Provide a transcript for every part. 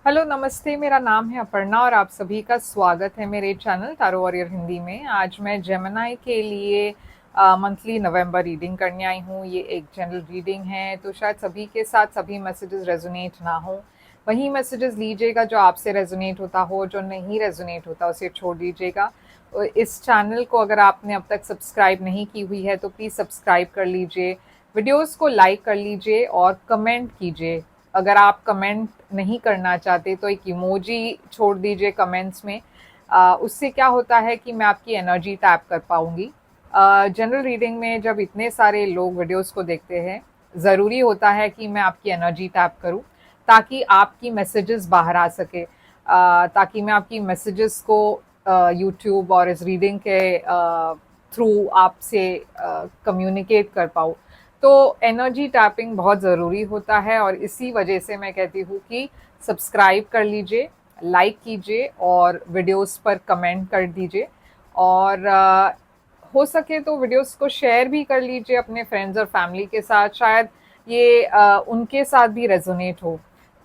Hello नमस्ते, मेरा नाम है अपर्णा और आप सभी का स्वागत है मेरे चैनल टैरो वॉरियर हिंदी में। आज मैं जेमिनी के लिए मंथली नवंबर रीडिंग करने आई हूँ। ये एक जनरल रीडिंग है, तो शायद सभी के साथ सभी मैसेजेस रेजोनेट ना हो। वही मैसेजेस लीजिएगा जो आपसे रेजोनेट होता हो, जो नहीं रेजोनेट होता उसे छोड़ दीजिएगा। और इस चैनल को अगर आपने अब तक सब्सक्राइब नहीं की हुई है तो प्लीज़ सब्सक्राइब कर लीजिए, वीडियोस को लाइक कर लीजिए और कमेंट कीजिए। अगर आप कमेंट नहीं करना चाहते तो एक इमोजी छोड़ दीजिए कमेंट्स में। उससे क्या होता है कि मैं आपकी एनर्जी टैप कर पाऊंगी। जनरल रीडिंग में जब इतने सारे लोग वीडियोस को देखते हैं, ज़रूरी होता है कि मैं आपकी एनर्जी टैप करूं ताकि आपकी मैसेजेस बाहर आ सके, ताकि मैं आपकी मैसेजेस को यूट्यूब और इस रीडिंग के थ्रू आपसे कम्युनिकेट कर पाऊँ। तो एनर्जी टैपिंग बहुत ज़रूरी होता है और इसी वजह से मैं कहती हूँ कि सब्सक्राइब कर लीजिए, लाइक कीजिए और वीडियोस पर कमेंट कर दीजिए। और हो सके तो वीडियोस को शेयर भी कर लीजिए अपने फ्रेंड्स और फैमिली के साथ, शायद ये उनके साथ भी रेजोनेट हो।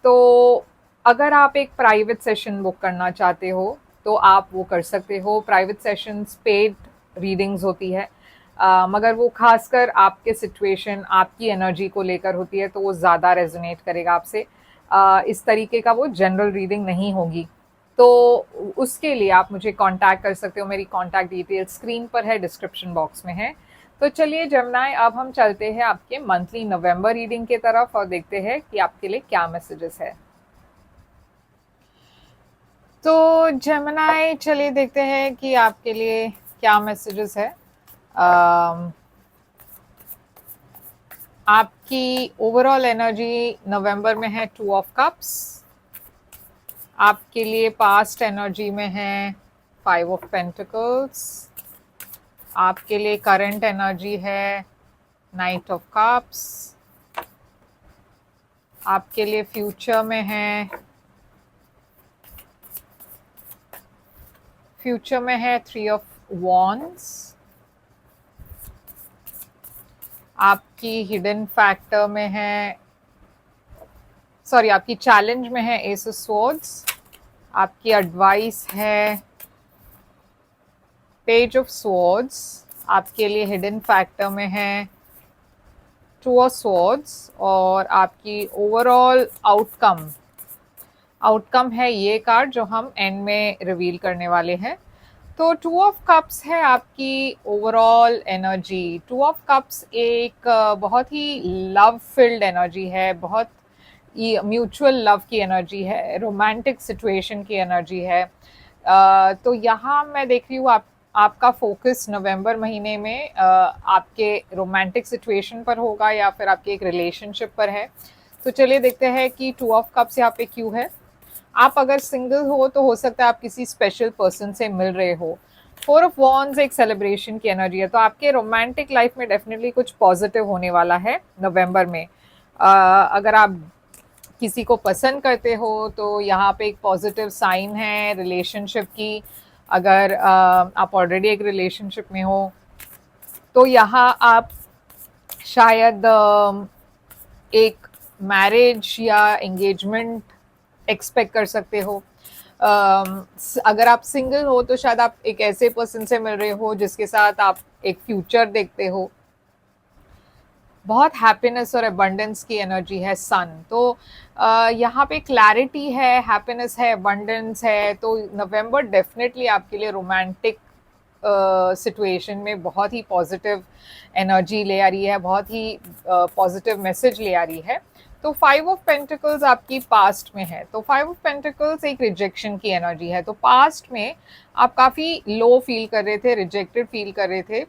तो अगर आप एक प्राइवेट सेशन बुक करना चाहते हो तो आप वो कर सकते हो। प्राइवेट सेशंस पेड रीडिंग्स होती है, मगर वो खासकर आपके सिचुएशन, आपकी एनर्जी को लेकर होती है, तो वो ज़्यादा रेजोनेट करेगा आपसे। इस तरीके का वो जनरल रीडिंग नहीं होगी। तो उसके लिए आप मुझे कांटेक्ट कर सकते हो। मेरी कांटेक्ट डिटेल स्क्रीन पर है, डिस्क्रिप्शन बॉक्स में है। तो चलिए जमुनाएं, अब हम चलते हैं आपके मंथली नवंबर रीडिंग की तरफ और देखते हैं कि आपके लिए क्या मैसेजेस है। तो जमुनाएं, चलिए देखते हैं कि आपके लिए क्या मैसेजेस है। आपकी ओवरऑल एनर्जी नवंबर में है 2 ऑफ कप्स। आपके लिए पास्ट एनर्जी में है 5 ऑफ पेंटिकल्स। आपके लिए करंट एनर्जी है नाइट ऑफ कप्स। आपके लिए फ्यूचर में है 3 ऑफ वॉन्ड्स। आपकी हिडन फैक्टर में है, सॉरी, आपकी चैलेंज में है एस ऑफ स्वॉर्ड्स। आपकी एडवाइस है पेज ऑफ स्वॉर्ड्स। आपके लिए हिडन फैक्टर में है 2 ऑफ स्वॉर्ड्स। और आपकी ओवरऑल आउटकम है ये कार्ड जो हम एंड में रिवील करने वाले हैं। तो 2 ऑफ कप्स है आपकी ओवरऑल एनर्जी। 2 ऑफ कप्स एक बहुत ही लव फिल्ड एनर्जी है, बहुत म्यूचुअल लव की एनर्जी है, रोमांटिक सिचुएशन की एनर्जी है। तो यहाँ मैं देख रही हूँ आपका फोकस नवंबर महीने में आपके रोमांटिक सिचुएशन पर होगा या फिर आपके एक रिलेशनशिप पर है। तो चलिए देखते हैं कि 2 ऑफ कप्स यहाँ पे क्यों है। आप अगर सिंगल हो सकता है आप किसी स्पेशल पर्सन से मिल रहे हो। 4 ऑफ वॉन्ड्स एक सेलिब्रेशन की एनर्जी है, तो आपके रोमांटिक लाइफ में डेफिनेटली कुछ पॉजिटिव होने वाला है नवंबर में। अगर आप किसी को पसंद करते हो तो यहाँ पे एक पॉजिटिव साइन है रिलेशनशिप की। अगर आप ऑलरेडी एक रिलेशनशिप में हो तो यहाँ आप शायद एक मैरिज या एंगेजमेंट एक्सपेक्ट कर सकते हो। अगर आप सिंगल हो तो शायद आप एक ऐसे पर्सन से मिल रहे हो जिसके साथ आप एक फ्यूचर देखते हो। बहुत हैप्पीनेस और अबंडेंस की एनर्जी है सन। तो यहाँ पे क्लैरिटी है, हैप्पीनेस है, अबंडेंस है। तो नवंबर डेफिनेटली आपके लिए रोमांटिक सिचुएशन में बहुत ही पॉजिटिव एनर्जी ले आ रही है, बहुत ही पॉजिटिव मैसेज ले आ रही है। तो 5 ऑफ पेंटिकल्स आपकी पास्ट में है। तो 5 ऑफ पेंटिकल्स एक रिजेक्शन की एनर्जी है। तो पास्ट में आप काफ़ी लो फील कर रहे थे, रिजेक्टेड फील कर रहे थे।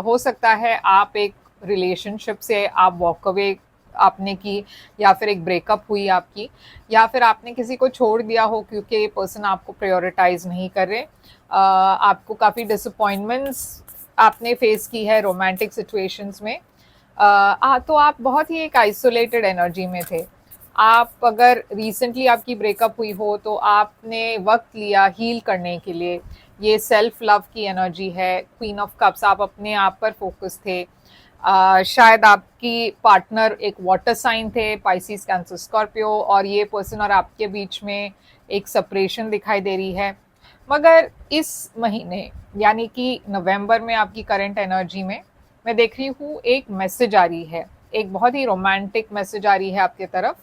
हो सकता है आप एक रिलेशनशिप से आप वॉक अवे आपने की, या फिर एक ब्रेकअप हुई आपकी, या फिर आपने किसी को छोड़ दिया हो क्योंकि ये पर्सन आपको प्रायोरिटाइज नहीं कर रहे। आपको काफ़ी डिसअपॉइंटमेंट्स आपने फेस की है रोमांटिक सिचुएशंस में। तो आप बहुत ही एक आइसोलेटेड एनर्जी में थे। आप अगर रिसेंटली आपकी ब्रेकअप हुई हो तो आपने वक्त लिया हील करने के लिए। ये सेल्फ लव की एनर्जी है। क्वीन ऑफ कप्स, आप अपने आप पर फोकस थे। शायद आपकी पार्टनर एक वाटर साइन थे, पाइसिस, कैंसर, स्कॉर्पियो, और ये पर्सन और आपके बीच में एक सेपरेशन दिखाई दे रही है। मगर इस महीने यानी कि नवंबर में आपकी करंट एनर्जी में मैं देख रही हूँ एक मैसेज आ रही है, एक बहुत ही रोमांटिक मैसेज आ रही है आपके तरफ।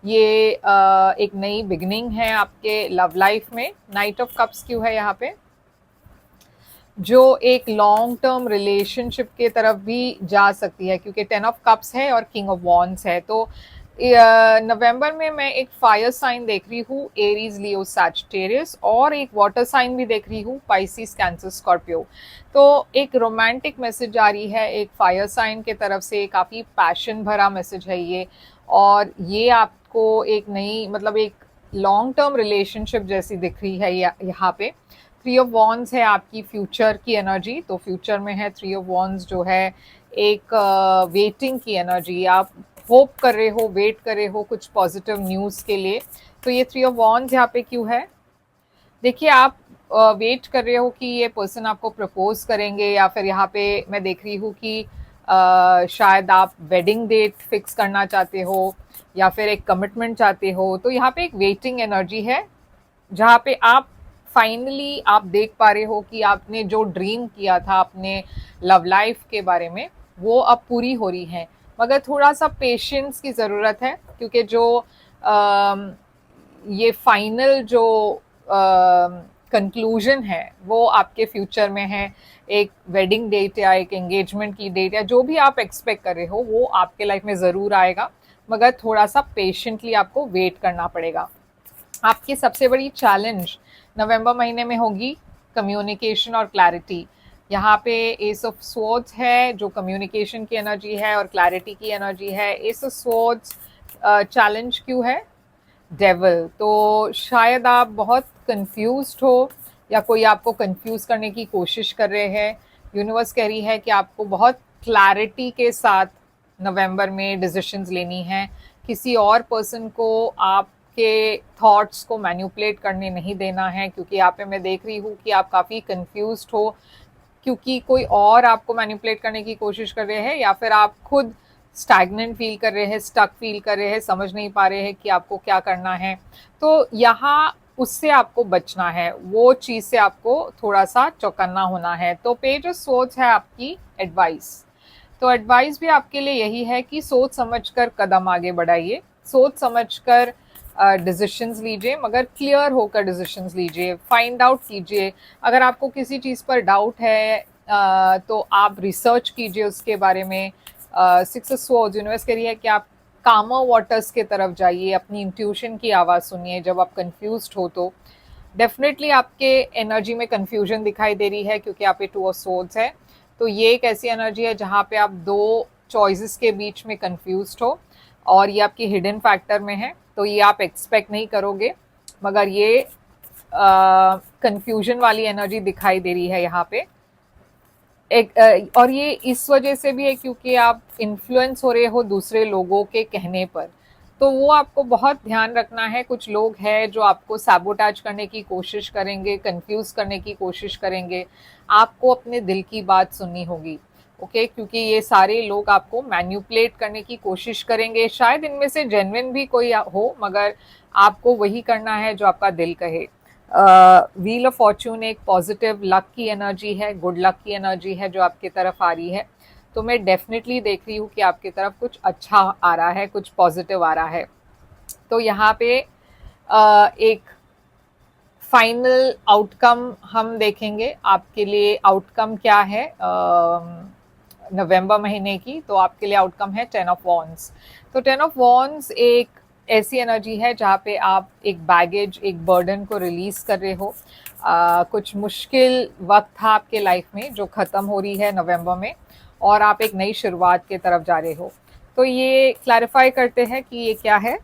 ये एक नई बिगनिंग है आपके लव लाइफ में। नाइट ऑफ कप्स क्यों है यहाँ पे, जो एक लॉन्ग टर्म रिलेशनशिप के तरफ भी जा सकती है, क्योंकि 10 ऑफ कप्स है और किंग ऑफ वॉन्ड्स है। तो नवंबर में मैं एक फायर साइन देख रही हूँ, एरीज, लियो, सैजिटेरियस, और एक वाटर साइन भी देख रही हूँ, पाइसिस, कैंसर, स्कॉर्पियो। तो एक रोमांटिक मैसेज आ रही है एक फायर साइन के तरफ से, काफ़ी पैशन भरा मैसेज है ये। और ये आपको एक नई, मतलब एक लॉन्ग टर्म रिलेशनशिप जैसी दिख रही है यहाँ पे। 3 ऑफ वॉन्ड्स है आपकी फ्यूचर की एनर्जी, तो फ्यूचर में है 3 ऑफ वॉन्ड्स, जो है एक वेटिंग की एनर्जी। आप होप कर रहे हो, वेट कर रहे हो कुछ पॉजिटिव न्यूज़ के लिए। तो ये 3 ऑफ वॉन्ड्स यहाँ पे क्यों है, देखिए आप वेट कर रहे हो कि ये पर्सन आपको प्रपोज करेंगे, या फिर यहाँ पे मैं देख रही हूँ कि शायद आप वेडिंग डेट फिक्स करना चाहते हो, या फिर एक कमिटमेंट चाहते हो। तो यहाँ पे एक वेटिंग एनर्जी है, जहाँ पे आप फाइनली आप देख पा रहे हो कि आपने जो ड्रीम किया था अपने लव लाइफ के बारे में, वो अब पूरी हो रही है। मगर थोड़ा सा पेशेंस की ज़रूरत है, क्योंकि जो ये फाइनल जो कंक्लूजन है वो आपके फ्यूचर में है। एक वेडिंग डेट या एक एंगेजमेंट की डेट या जो भी आप एक्सपेक्ट कर रहे हो वो आपके लाइफ में ज़रूर आएगा, मगर थोड़ा सा पेशेंटली आपको वेट करना पड़ेगा। आपकी सबसे बड़ी चैलेंज नवंबर महीने में होगी कम्युनिकेशन और क्लैरिटी। यहाँ पे एस ऑफ स्वॉर्ड्स है, जो कम्युनिकेशन की एनर्जी है और क्लैरिटी की एनर्जी है। एस ऑफ स्वॉर्ड्स चैलेंज क्यों है, डेविल। तो शायद आप बहुत कंफ्यूज्ड हो, या कोई आपको कंफ्यूज करने की कोशिश कर रहे हैं। यूनिवर्स कह रही है कि आपको बहुत क्लैरिटी के साथ नवंबर में डिसीजंस लेनी है। किसी और पर्सन को आपके थॉट्स को मैनिपुलेट करने नहीं देना है, क्योंकि यहाँ पे मैं देख रही हूँ कि आप काफ़ी कंफ्यूज्ड हो, क्योंकि कोई और आपको मैनिपुलेट करने की कोशिश कर रहे हैं, या फिर आप खुद स्टैग्नेंट फील कर रहे हैं, स्टक फील कर रहे हैं, समझ नहीं पा रहे हैं कि आपको क्या करना है। तो यहाँ उससे आपको बचना है, वो चीज़ से आपको थोड़ा सा चौकन्ना होना है। तो पेज ऑफ सोच है आपकी एडवाइस। तो एडवाइस भी आपके लिए यही है कि सोच समझकर कदम आगे बढ़ाइए, सोच समझकर डिसीशंस लीजिए, मगर क्लियर होकर डिसीशंस लीजिए, फाइंड आउट कीजिए। अगर आपको किसी चीज़ पर डाउट है तो आप रिसर्च कीजिए उसके बारे में। 6 ऑफ स्वॉर्ड्स यूनिवर्स कह रही है कि आप कामर वाटर्स के तरफ जाइए, अपनी इंट्यूशन की आवाज़ सुनिए जब आप कंफ्यूज्ड हो। तो डेफिनेटली आपके एनर्जी में कंफ्यूजन दिखाई दे रही है, क्योंकि आप पे 2 ऑफ स्वॉर्ड्स है। तो ये एक ऐसी एनर्जी है जहाँ पे आप दो चॉइसेस के बीच में कंफ्यूज्ड हो, और ये आपकी हिडन फैक्टर में है, तो ये आप एक्सपेक्ट नहीं करोगे, मगर ये कंफ्यूजन वाली एनर्जी दिखाई दे रही है यहाँ पे। और ये इस वजह से भी है क्योंकि आप इन्फ्लुएंस हो रहे हो दूसरे लोगों के कहने पर, तो वो आपको बहुत ध्यान रखना है। कुछ लोग हैं जो आपको सैबोटाज करने की कोशिश करेंगे, कंफ्यूज करने की कोशिश करेंगे। आपको अपने दिल की बात सुननी होगी, ओके, क्योंकि ये सारे लोग आपको मैन्युपुलेट करने की कोशिश करेंगे। शायद इनमें से जेन्युइन भी कोई हो, मगर आपको वही करना है जो आपका दिल कहे। व्हील ऑफ फॉर्चून एक पॉजिटिव लक की एनर्जी है, गुड लक की एनर्जी है जो आपकी तरफ आ रही है। तो मैं डेफिनेटली देख रही हूँ कि आपकी तरफ कुछ अच्छा आ रहा है, कुछ पॉजिटिव आ रहा है। तो यहाँ पे एक फाइनल आउटकम हम देखेंगे आपके लिए। आउटकम क्या है नवंबर महीने की, तो आपके लिए आउटकम है 10 ऑफ वॉन्ड्स। तो 10 ऑफ वॉन्ड्स एक ऐसी एनर्जी है जहाँ पे आप एक बैगेज, एक बर्डन को रिलीज कर रहे हो। कुछ मुश्किल वक्त था आपके लाइफ में जो ख़त्म हो रही है नवंबर में, और आप एक नई शुरुआत की तरफ जा रहे हो। तो ये क्लैरिफाई करते हैं कि ये क्या है।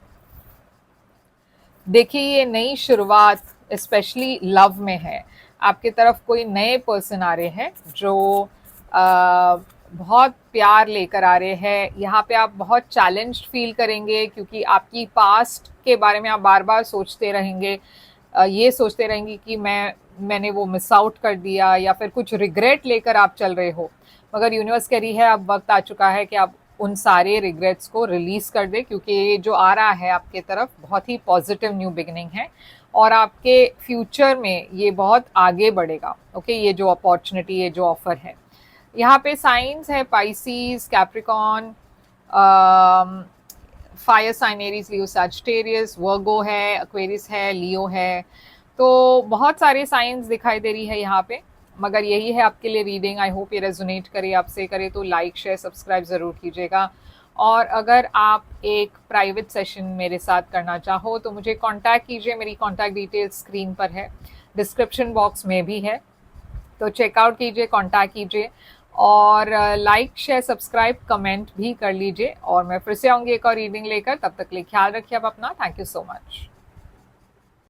देखिए, ये नई शुरुआत स्पेशली लव में है। आपकी तरफ कोई नए पर्सन आ रहे हैं जो बहुत प्यार लेकर आ रहे हैं। यहाँ पे आप बहुत चैलेंज्ड फील करेंगे, क्योंकि आपकी पास्ट के बारे में आप बार बार सोचते रहेंगे। ये सोचते रहेंगे कि मैंने वो मिस आउट कर दिया, या फिर कुछ रिग्रेट लेकर आप चल रहे हो। मगर यूनिवर्स कह रही है अब वक्त आ चुका है कि आप उन सारे रिग्रेट्स को रिलीज कर दे, क्योंकि ये जो आ रहा है आपके तरफ बहुत ही पॉजिटिव न्यू बिगिनिंग है और आपके फ्यूचर में ये बहुत आगे बढ़ेगा। ओके, ये जो अपॉर्चुनिटी, ये जो ऑफर है, यहाँ पे साइंस है Pisces, Capricorn, fire sign Aries, Leo, Sagittarius, Virgo है, एक्वेरियस है, लियो है। तो बहुत सारे साइंस दिखाई दे रही है यहाँ पे, मगर यही है आपके लिए रीडिंग। आई होप ये रेजोनेट करे आपसे, करे तो लाइक शेयर सब्सक्राइब ज़रूर कीजिएगा। और अगर आप एक प्राइवेट सेशन मेरे साथ करना चाहो तो मुझे कांटेक्ट कीजिए, मेरी कांटेक्ट डिटेल्स स्क्रीन पर है, डिस्क्रिप्शन बॉक्स में भी है, तो चेकआउट कीजिए, कांटेक्ट कीजिए और लाइक शेयर सब्सक्राइब कमेंट भी कर लीजिए। और मैं फिर से आऊँगी एक और रीडिंग लेकर, तब तक के लिए ख्याल रखिए आप अपना। Thank you so much.